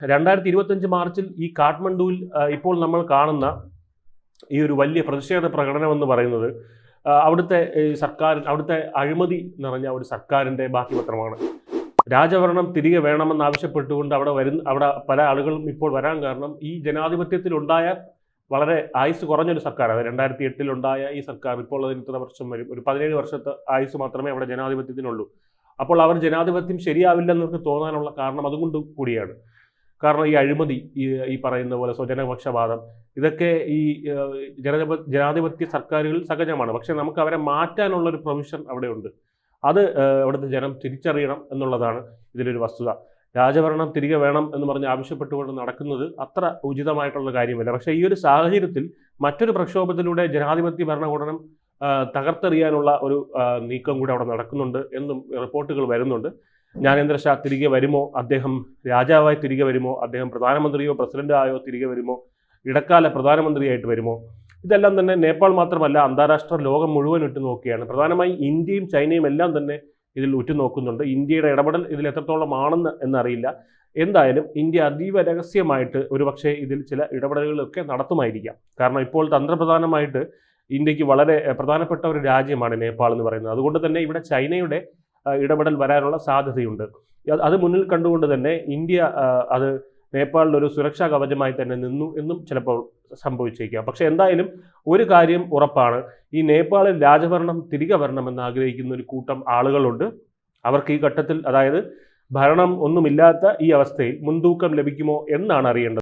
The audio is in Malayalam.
2025 മാർച്ചിൽ ഈ കാഠ്മണ്ഡുവിൽ ഇപ്പോൾ നമ്മൾ കാണുന്ന ഈ ഒരു വലിയ പ്രതിഷേധ പ്രകടനം എന്ന് പറയുന്നത് അവിടുത്തെ അവിടുത്തെ അഴിമതി നിറഞ്ഞ ഒരു സർക്കാരിൻ്റെ ബാക്കി പത്രമാണ്. രാജഭരണം തിരികെ വേണമെന്ന് ആവശ്യപ്പെട്ടുകൊണ്ട് അവിടെ പല ആളുകളും ഇപ്പോൾ വരാൻ കാരണം ഈ ജനാധിപത്യത്തിലുണ്ടായ വളരെ ആയുസ് കുറഞ്ഞൊരു സർക്കാർ. അത് 2008 ഉണ്ടായ ഈ സർക്കാർ ഇപ്പോൾ അതിന് ഇത്ര വർഷം വരും, ഒരു 17 വർഷത്തെ ആയുസ് മാത്രമേ അവിടെ ജനാധിപത്യത്തിനുള്ളൂ. അപ്പോൾ അവർ ജനാധിപത്യം ശരിയാവില്ലെന്നവർക്ക് തോന്നാനുള്ള കാരണം അതുകൊണ്ട് കൂടിയാണ്. കാരണം ഈ അഴിമതി, ഈ പറയുന്ന പോലെ സ്വജനപക്ഷപാതം, ഇതൊക്കെ ഈ ജനാധിപത്യ സർക്കാരുകളിൽ സഹജമാണ്. പക്ഷെ നമുക്ക് അവരെ മാറ്റാനുള്ളൊരു പ്രൊവിഷൻ അവിടെ ഉണ്ട്. അത് അവിടുത്തെ ജനം തിരിച്ചറിയണം എന്നുള്ളതാണ് ഇതിലൊരു വസ്തുത. രാജഭരണം തിരികെ വേണം എന്ന് പറഞ്ഞ് ആവശ്യപ്പെട്ടുകൊണ്ട് നടക്കുന്നത് അത്ര ഉചിതമായിട്ടുള്ള കാര്യമല്ല. പക്ഷേ ഈ ഒരു സാഹചര്യത്തിൽ മറ്റൊരു പ്രക്ഷോഭത്തിലൂടെ ജനാധിപത്യ ഭരണകൂടം തകർത്തെറിയാനുള്ള ഒരു നീക്കം കൂടെ അവിടെ നടക്കുന്നുണ്ട് എന്നും റിപ്പോർട്ടുകൾ വരുന്നുണ്ട്. ജ്ഞാനേന്ദ്ര ഷാ തിരികെ വരുമോ, അദ്ദേഹം രാജാവായി തിരികെ വരുമോ, അദ്ദേഹം പ്രധാനമന്ത്രിയോ പ്രസിഡന്റ് ആയോ തിരികെ വരുമോ, ഇടക്കാല പ്രധാനമന്ത്രിയായിട്ട് വരുമോ, ഇതെല്ലാം തന്നെ നേപ്പാൾ മാത്രമല്ല അന്താരാഷ്ട്ര ലോകം മുഴുവൻ ഉറ്റുനോക്കുകയാണ്. പ്രധാനമായും ഇന്ത്യയും ചൈനയും എല്ലാം തന്നെ ഇതിൽ ഉറ്റുനോക്കുന്നുണ്ട്. ഇന്ത്യയുടെ ഇടപെടൽ ഇതിൽ എത്രത്തോളം ആണെന്ന് എന്നറിയില്ല. എന്തായാലും ഇന്ത്യ അതീവ രഹസ്യമായിട്ട് ഒരുപക്ഷെ ഇതിൽ ചില ഇടപെടലുകളൊക്കെ നടത്തുമായിരിക്കാം. കാരണം ഇപ്പോൾ തന്ത്രപ്രധാനമായിട്ട് ഇന്ത്യക്ക് വളരെ പ്രധാനപ്പെട്ട ഒരു രാജ്യമാണ് നേപ്പാൾ എന്ന് പറയുന്നത്. അതുകൊണ്ട് തന്നെ ഇവിടെ ചൈനയുടെ ഇടപെടൽ വരാനുള്ള സാധ്യതയുണ്ട്. അത് മുന്നിൽ കണ്ടുകൊണ്ട് തന്നെ ഇന്ത്യ അത് നേപ്പാളിൽ ഒരു സുരക്ഷാ കവചമായി തന്നെ നിന്നു എന്നും ചിലപ്പോൾ സംഭവിച്ചേക്കാം. പക്ഷെ എന്തായാലും ഒരു കാര്യം ഉറപ്പാണ്, ഈ നേപ്പാളിൽ രാജഭരണം തിരികെ വരണമെന്ന് ആഗ്രഹിക്കുന്ന ഒരു കൂട്ടം ആളുകളുണ്ട്. അവർക്ക് ഈ ഘട്ടത്തിൽ, അതായത് ഭരണം ഒന്നുമില്ലാത്ത ഈ അവസ്ഥയിൽ മുൻതൂക്കം ലഭിക്കുമോ എന്നാണ് അറിയേണ്ടത്.